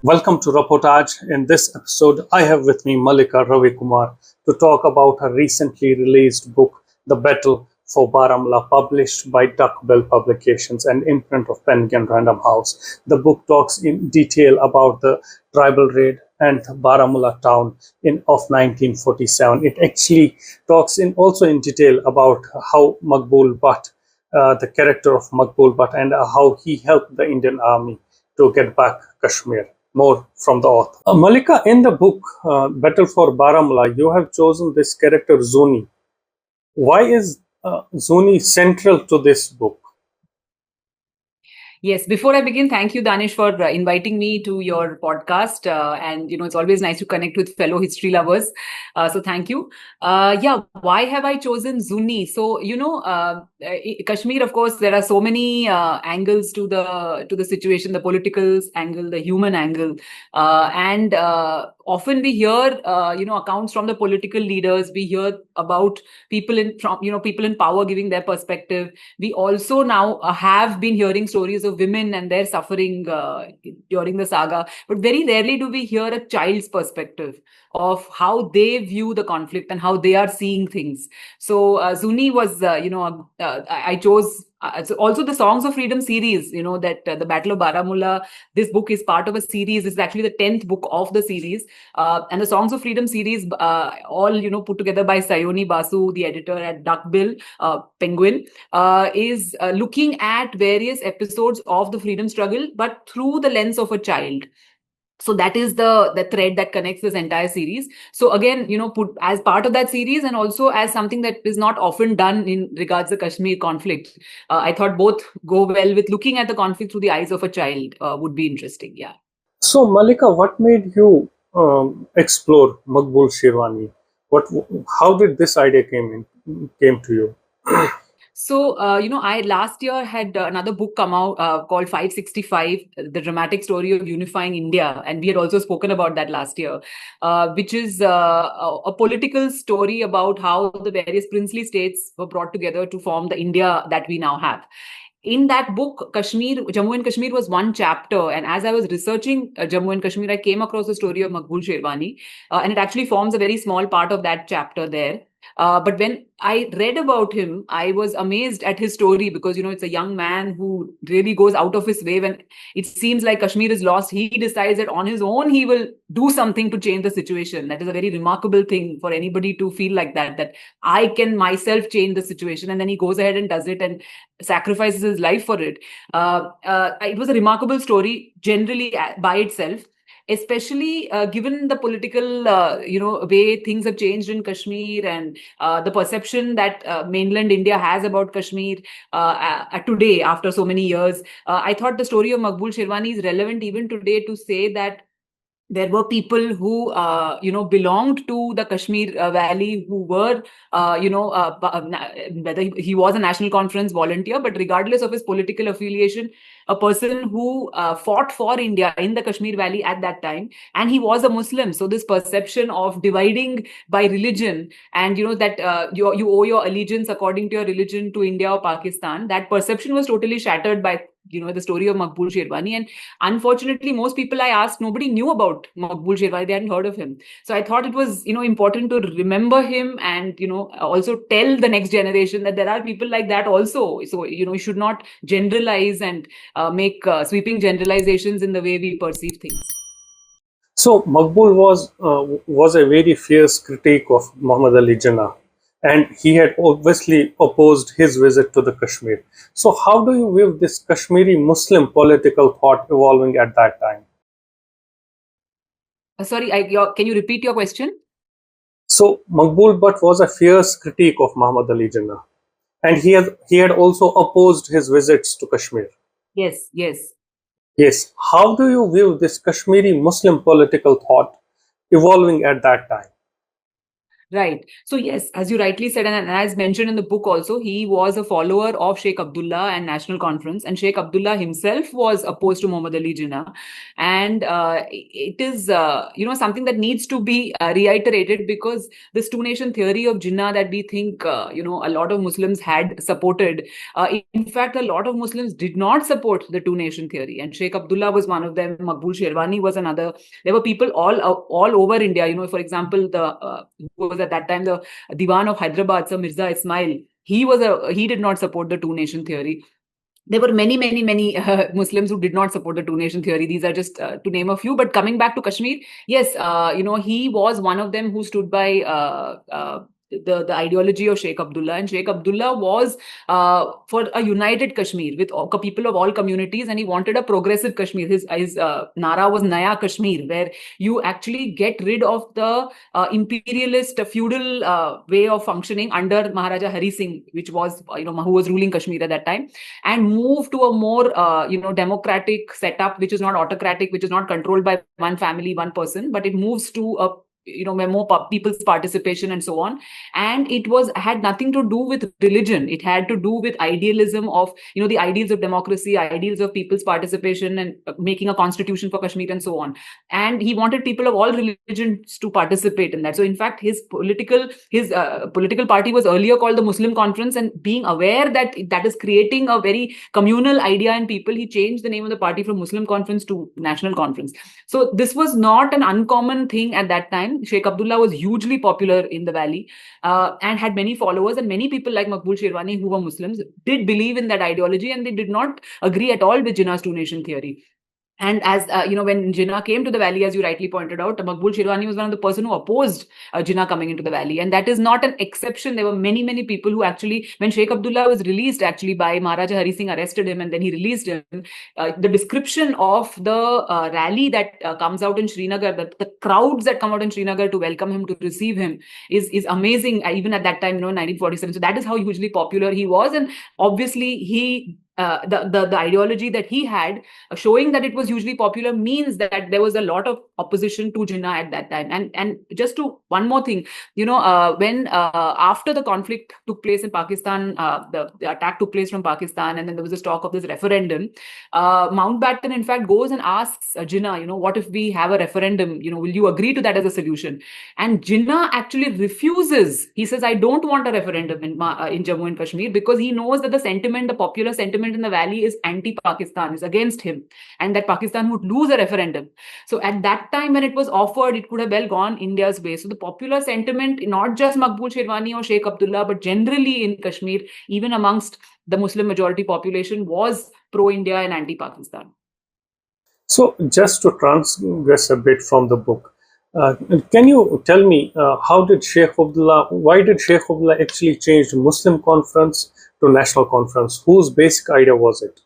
Welcome to Reportage. In this episode, I have with me Malika Ravi Kumar to talk about her recently released book, The Battle for Baramulla, published by Duckbill Publications and imprint of Penguin Random House. The book talks in detail about the tribal raid and Baramulla town of 1947. It actually talks also in detail about how Maqbul Butt, the character of Maqbul Butt, and how he helped the Indian army to get back Kashmir. More from the author. Malika, in the book Battle for Baramulla, you have chosen this character Zuni. Why is Zuni central to this book? Yes, before I begin, thank you, Danish, for inviting me to your podcast. And, it's always nice to connect with fellow history lovers. So thank you. Why have I chosen Zuni? So, Kashmir, of course, there are so many angles to the situation, the political angle, the human angle. And often we hear, accounts from the political leaders. We hear about people in power giving their perspective. We also now have been hearing stories of women and their suffering during the saga, but very rarely do we hear a child's perspective of how they view the conflict and how they are seeing things. So Zuni was, I chose also the Songs of Freedom series, that the Battle of Baramulla, this book is part of a series. This is actually the 10th book of the series. And the Songs of Freedom series, all, put together by Sayoni Basu, the editor at Duckbill, Penguin, is looking at various episodes of the freedom struggle, but through the lens of a child. So that is the thread that connects this entire series. So again, put as part of that series and also as something that is not often done in regards to Kashmir conflict. I thought both go well with looking at the conflict through the eyes of a child would be interesting. Yeah. So, Malika, what made you explore Maqbul Sherwani? How did this idea came to you? So, I last year had another book come out called 565, The Dramatic Story of Unifying India. And we had also spoken about that last year, which is a political story about how the various princely states were brought together to form the India that we now have. In that book, Jammu and Kashmir was one chapter. And as I was researching Jammu and Kashmir, I came across the story of Maqbul Sherwani. And it actually forms a very small part of that chapter there. But when I read about him, I was amazed at his story because, it's a young man who really goes out of his way. When it seems like Kashmir is lost, he decides that on his own, he will do something to change the situation. That is a very remarkable thing for anybody to feel like that I can myself change the situation. And then he goes ahead and does it and sacrifices his life for it. It was a remarkable story generally by itself, especially given the political, way things have changed in Kashmir and the perception that mainland India has about Kashmir today after so many years. I thought the story of Maqbul Sherwani is relevant even today to say that there were people who, belonged to the Kashmir Valley who were, whether he was a National Conference volunteer, but regardless of his political affiliation, a person who fought for India in the Kashmir Valley at that time. And he was a Muslim. So this perception of dividing by religion and, that you owe your allegiance according to your religion to India or Pakistan, that perception was totally shattered by, the story of Maqbul Sherwani. And unfortunately, most people I asked, nobody knew about Maqbul Sherwani. They hadn't heard of him. So I thought it was, important to remember him and, also tell the next generation that there are people like that also. So, you should not generalize and make sweeping generalizations in the way we perceive things. So, Maqbul was a very fierce critic of Muhammad Ali Jinnah, and he had obviously opposed his visit to the Kashmir. So, how do you view this Kashmiri Muslim political thought evolving at that time? Sorry, can you repeat your question? So, Maqbul Butt was a fierce critic of Muhammad Ali Jinnah, and he had also opposed his visits to Kashmir. Yes, yes. Yes. How do you view this Kashmiri Muslim political thought evolving at that time? Right. So yes, as you rightly said, and as mentioned in the book also, he was a follower of Sheikh Abdullah and National Conference, and Sheikh Abdullah himself was opposed to Muhammad Ali Jinnah, and it is something that needs to be reiterated, because this two-nation theory of Jinnah that we think a lot of Muslims had supported. In fact, a lot of Muslims did not support the two-nation theory, and Sheikh Abdullah was one of them. Maqbul Sherwani was another. There were people all over India. For example, who was at that time the Diwan of Hyderabad, Sir Mirza Ismail. He did not support the two-nation theory. There were many Muslims who did not support the two-nation theory. These are just to name a few. But coming back to Kashmir, yes, he was one of them who stood by the ideology of Sheikh Abdullah, and Sheikh Abdullah was for a united Kashmir with people of all communities, and he wanted a progressive Kashmir. His nara was Naya Kashmir, where you actually get rid of the imperialist feudal way of functioning under Maharaja Hari Singh, which was who was ruling Kashmir at that time, and move to a more democratic setup, which is not autocratic, which is not controlled by one family, one person, but it moves to a more people's participation and so on. And it had nothing to do with religion. It had to do with idealism of the ideals of democracy, ideals of people's participation, and making a constitution for Kashmir and so on. And he wanted people of all religions to participate in that. So in fact, his political party was earlier called the Muslim Conference, and being aware that that is creating a very communal idea in people, he changed the name of the party from Muslim Conference to National Conference. So this was not an uncommon thing at that time. Sheikh Abdullah was hugely popular in the valley and had many followers, and many people like Maqbul Sherwani, who were Muslims, did believe in that ideology, and they did not agree at all with Jinnah's two-nation theory. And as when Jinnah came to the valley, as you rightly pointed out, Maqbul Sherwani was one of the person who opposed Jinnah coming into the valley, and that is not an exception. There were many people who actually, when Sheikh Abdullah was released, actually by Maharaja Hari Singh, arrested him, and then he released him. The description of the rally that comes out in Srinagar, the crowds that come out in Srinagar to welcome him, to receive him, is amazing. Even at that time, 1947. So that is how hugely popular he was, and obviously he. The ideology that he had, showing that it was hugely popular, means that there was a lot of opposition to Jinnah at that time. And just to one more thing, when after the conflict took place in Pakistan, the attack took place from Pakistan, and then there was this talk of this referendum. Mountbatten, in fact, goes and asks Jinnah, what if we have a referendum? Will you agree to that as a solution? And Jinnah actually refuses. He says, I don't want a referendum in Jammu and Kashmir, because he knows that the popular sentiment in the valley is anti-Pakistan, is against him, and that Pakistan would lose a referendum. So at that time when it was offered, it could have well gone India's way. So the popular sentiment, not just Maqbul Sherwani or Sheikh Abdullah, but generally in Kashmir, even amongst the Muslim majority population, was pro-India and anti-Pakistan. So just to transgress a bit from the book, can you tell me why did Sheikh Abdullah actually change the Muslim Conference to National Conference? Whose basic idea was it?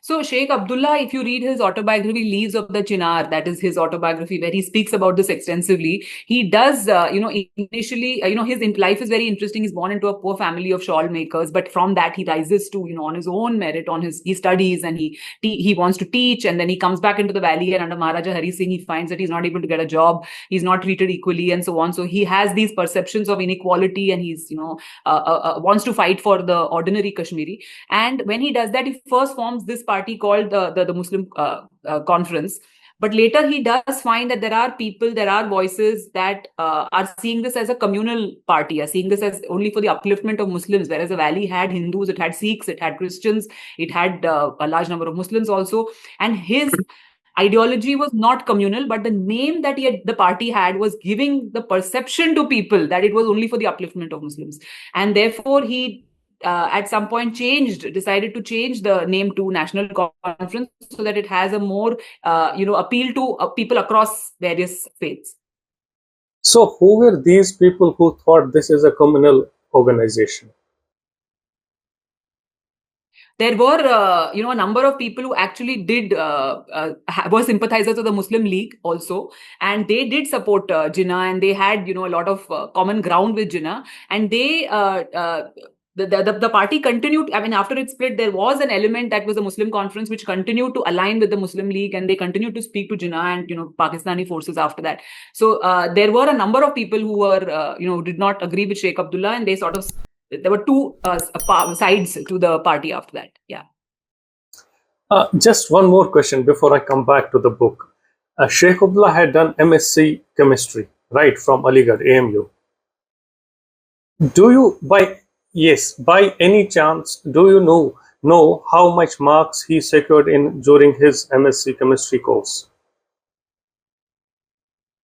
So Sheikh Abdullah, if you read his autobiography, Leaves of the Chinar, that is his autobiography, where he speaks about this extensively. He does, initially, his life is very interesting. He's born into a poor family of shawl makers, but from that he rises to, on his own merit, he studies, and he wants to teach, and then he comes back into the valley, and under Maharaja Hari Singh, he finds that he's not able to get a job, he's not treated equally, and so on. So he has these perceptions of inequality, and he's, wants to fight for the ordinary Kashmiri. And when he does that, he first forms this party called the Muslim Conference. But later he does find that there are voices that are seeing this as a communal party, are seeing this as only for the upliftment of Muslims, whereas the valley had Hindus, it had Sikhs, it had Christians, it had a large number of Muslims also. And his ideology was not communal, but the name that the party had was giving the perception to people that it was only for the upliftment of Muslims. And therefore he at some point decided to change the name to National Conference, so that it has a more, appeal to people across various faiths. So who were these people who thought this is a communal organization? There were, a number of people who actually were sympathizers of the Muslim League also, and they did support Jinnah, and they had, a lot of common ground with Jinnah, and they the party continued. I mean, after it split, there was an element that was a Muslim conference which continued to align with the Muslim League, and they continued to speak to Jinnah and Pakistani forces after that. So there were a number of people who were did not agree with Sheikh Abdullah, and they sort of, there were two sides to the party after that. Yeah. Just one more question before I come back to the book. Sheikh Abdullah had done MSc chemistry, right, from Aligarh, AMU. Do you, by any chance, do you know how much marks he secured during his MSc chemistry course?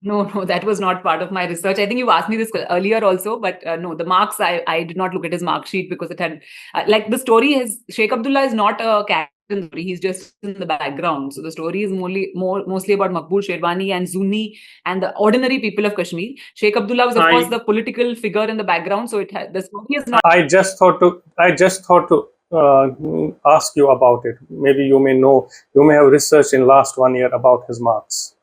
No, that was not part of my research. I think you asked me this earlier also, but no, the marks, I did not look at his mark sheet because it had, like the story is, Sheikh Abdullah is not a character in the story, he's just in the background. So the story is mostly about Maqbool Sherwani and Zuni and the ordinary people of Kashmir. Sheikh Abdullah was, of course, the political figure in the background. So the story is not. I just thought to ask you about it. Maybe you may know, you may have researched in last 1 year about his marks.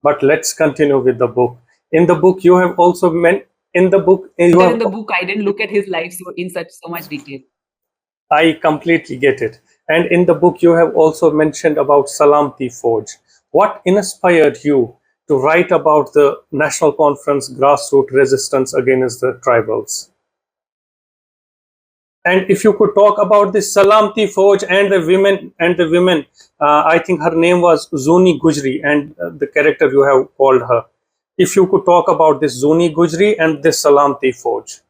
But let's continue with the book. In the book, you have also in the book I didn't look at his life in so much detail. I completely get it. And in the book, you have also mentioned about Salamti Fauj. What inspired you to write about the National Conference grassroots resistance against the tribals? And if you could talk about this Salamti Fauj and the women, I think her name was Zuni Gujri, and the character you have called her. If you could talk about this Zuni Gujri and this Salamti Fauj.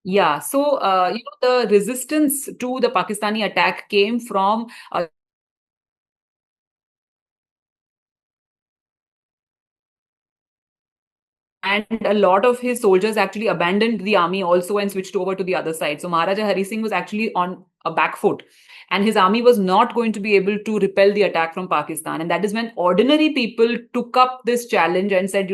Yeah, so the resistance to the Pakistani attack came from and a lot of his soldiers actually abandoned the army also and switched over to the other side. So Maharaja Hari Singh was actually on a back foot, and his army was not going to be able to repel the attack from Pakistan. And that is when ordinary people took up this challenge and said,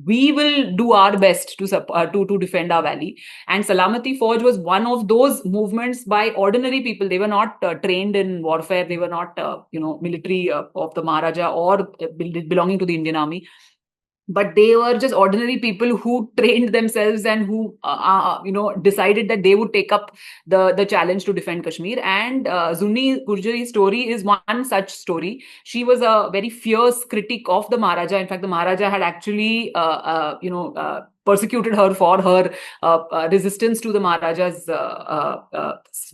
we will do our best to defend our valley. And Salamati Fauj was one of those movements by ordinary people. They were not trained in warfare. They were not, military of the Maharaja or belonging to the Indian Army. But they were just ordinary people who trained themselves and who, decided that they would take up the challenge to defend Kashmir. And Zuni Gurjari's story is one such story. She was a very fierce critic of the Maharaja. In fact, the Maharaja had actually, persecuted her for her resistance to the Maharaja's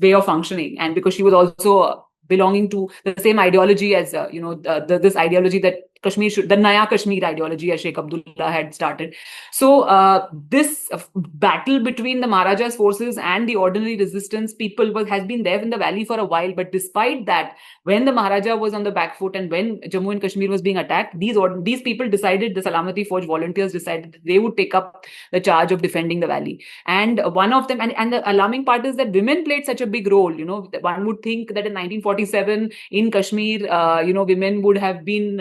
way of functioning, and because she was also belonging to the same ideology as this ideology that Kashmir the Naya Kashmir ideology, as Sheikh Abdullah had started. So this battle between the Maharaja's forces and the ordinary resistance people has been there in the valley for a while. But despite that, when the Maharaja was on the back foot and when Jammu and Kashmir was being attacked, these people decided, the Salamati Fauj volunteers decided that they would take up the charge of defending the valley. And one of them, and the alarming part is that women played such a big role. One would think that in 1947 in Kashmir, women would have been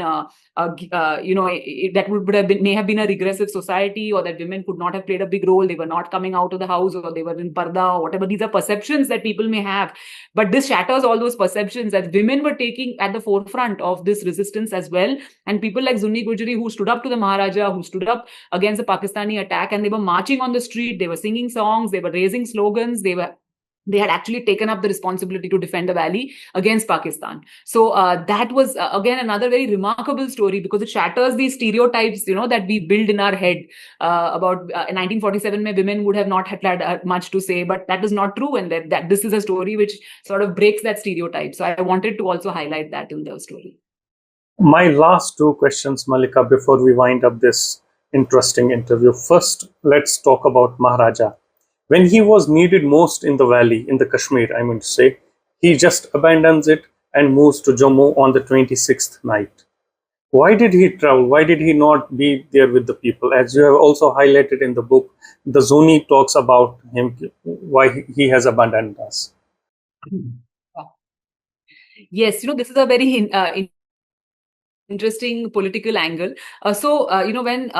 that would have been, may have been a regressive society, or that women could not have played a big role. They were not coming out of the house, or they were in parda, or whatever. These are perceptions that people may have. But this shatters all those perceptions, that women were taking at the forefront of this resistance as well. And people like Zuni Gujri, who stood up to the Maharaja, who stood up against the Pakistani attack, and they were marching on the street, they were singing songs, they were raising slogans, they had actually taken up the responsibility to defend the valley against Pakistan. So that was, again, another very remarkable story, because it shatters these stereotypes, that we build in our head about in 1947, women would have not had much to say, but that is not true. And that this is a story which sort of breaks that stereotype. So I wanted to also highlight that in the story. My last two questions, Malika, before we wind up this interesting interview. First, let's talk about Maharaja. When he was needed most in the valley, in the Kashmir, I mean to say, he just abandons it and moves to Jammu on the 26th night. Why did he travel? Why did he not be there with the people? As you have also highlighted in the book, the Zuni talks about him, why he has abandoned us. Yes, this is a very interesting political angle. When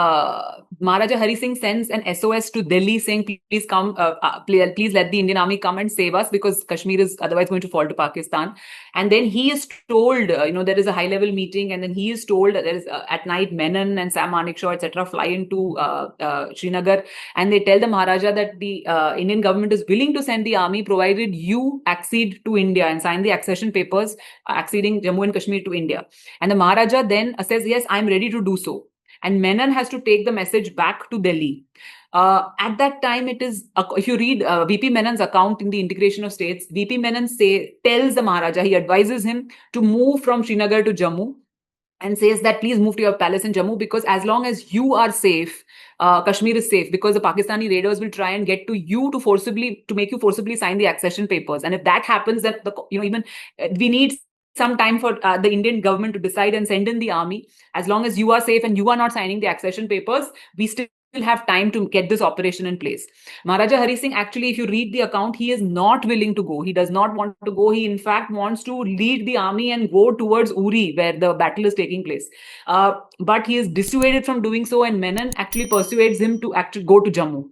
Maharaja Hari Singh sends an SOS to Delhi saying, please come, please let the Indian army come and save us because Kashmir is otherwise going to fall to Pakistan. And then he is told, there is a high level meeting, and then he is told that there is at night Menon and Sam Manekshaw, etc., fly into Srinagar, and they tell the Maharaja that the Indian government is willing to send the army provided you accede to India and sign the accession papers acceding Jammu and Kashmir to India. And the Maharaja then says, yes, I'm ready to do so. And Menon has to take the message back to Delhi. At that time, it is, if you read VP Menon's account in the Integration of States, VP Menon tells the Maharaja, he advises him to move from Srinagar to Jammu and says that please move to your palace in Jammu because as long as you are safe, Kashmir is safe, because the Pakistani raiders will try and get to you to make you forcibly sign the accession papers. And if that happens, then we need some time for the Indian government to decide and send in the army. As long as you are safe and you are not signing the accession papers, we still have time to get this operation in place. Maharaja Hari Singh, actually, if you read the account, he is not willing to go. He does not want to go. He, in fact, wants to lead the army and go towards Uri, where the battle is taking place. But he is dissuaded from doing so, and Menon actually persuades him to actually go to Jammu.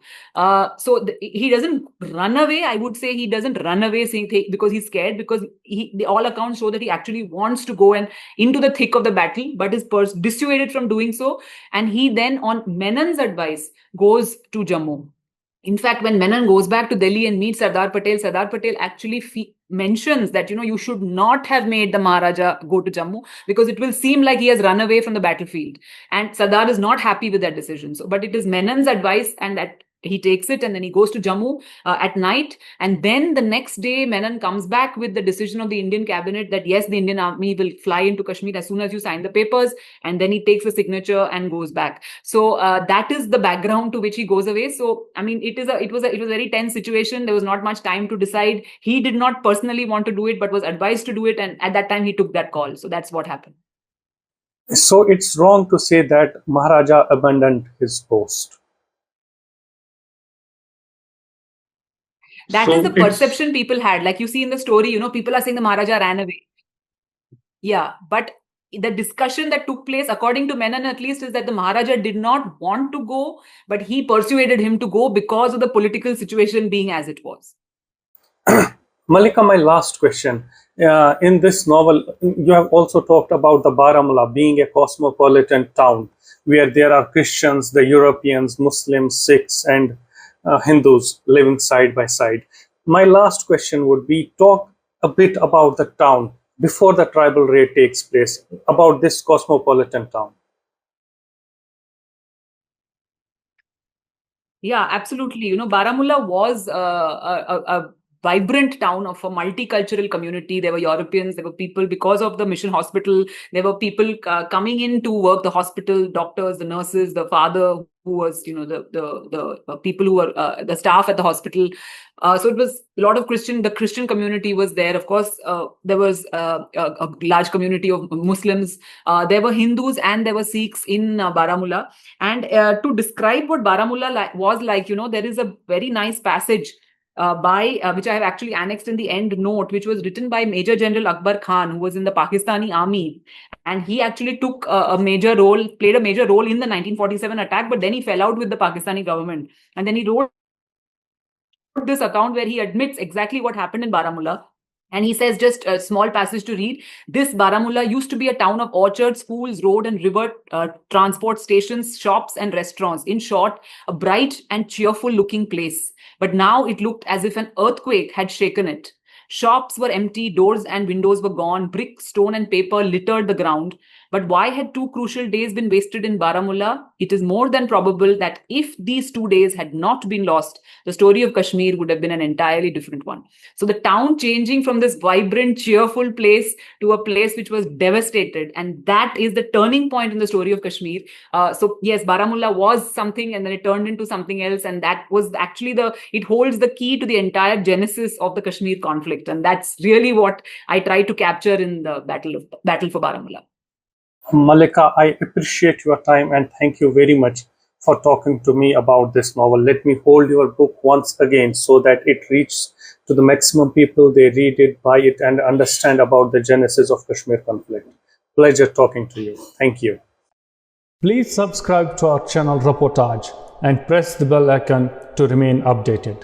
He doesn't run away. I would say he doesn't run away because he's scared, because all accounts show that he actually wants to go and into the thick of the battle, but is dissuaded from doing so. And he then, on Menon's advice, goes to Jammu. In fact, when Menon goes back to Delhi and meets Sardar Patel actually mentions that, you should not have made the Maharaja go to Jammu because it will seem like he has run away from the battlefield. And Sardar is not happy with that decision. But it is Menon's advice, and that he takes it, and then he goes to Jammu at night. And then the next day, Menon comes back with the decision of the Indian cabinet that yes, the Indian army will fly into Kashmir as soon as you sign the papers. And then he takes a signature and goes back. So that is the background to which he goes away. So, I mean, it was a very tense situation. There was not much time to decide. He did not personally want to do it, but was advised to do it. And at that time, he took that call. So that's what happened. So it's wrong to say that Maharaja abandoned his post. That is the perception people had. Like you see in the story, people are saying the Maharaja ran away. Yeah, but the discussion that took place, according to Menon at least, is that the Maharaja did not want to go, but he persuaded him to go because of the political situation being as it was. Malika, my last question. In this novel, you have also talked about the Baramulla being a cosmopolitan town where there are Christians, the Europeans, Muslims, Sikhs, and Hindus living side by side. My last question would be, talk a bit about the town before the tribal raid takes place, about this cosmopolitan town. Yeah, absolutely. Baramulla was a vibrant town of a multicultural community. There were Europeans, there were people because of the mission hospital. There were people coming in to work the hospital, doctors, the nurses, the father who was, the people who were the staff at the hospital. So it was a lot of the Christian community was there. Of course, there was a large community of Muslims. There were Hindus and there were Sikhs in Baramulla. And to describe what Baramulla was like, there is a very nice passage which I have actually annexed in the end note, which was written by Major General Akbar Khan, who was in the Pakistani army. And he actually played a major role in the 1947 attack, but then he fell out with the Pakistani government. And then he wrote this account where he admits exactly what happened in Baramulla. And he says, just a small passage to read, this Baramulla used to be a town of orchards, schools, road and river transport stations, shops and restaurants. In short, a bright and cheerful looking place. But now it looked as if an earthquake had shaken it. Shops were empty, doors and windows were gone, brick, stone and paper littered the ground. But why had 2 crucial days been wasted in Baramulla? It is more than probable that if these 2 days had not been lost, the story of Kashmir would have been an entirely different one. So the town changing from this vibrant, cheerful place to a place which was devastated. And that is the turning point in the story of Kashmir. So yes, Baramulla was something and then it turned into something else. And that was actually it holds the key to the entire genesis of the Kashmir conflict. And that's really what I try to capture in the battle for Baramulla. Malika, I appreciate your time and thank you very much for talking to me about this novel. Let me hold your book once again so that it reaches to the maximum people. They read it, buy it, and understand about the genesis of Kashmir conflict. Pleasure talking to you. Thank you. Please subscribe to our channel Reportage and press the bell icon to remain updated.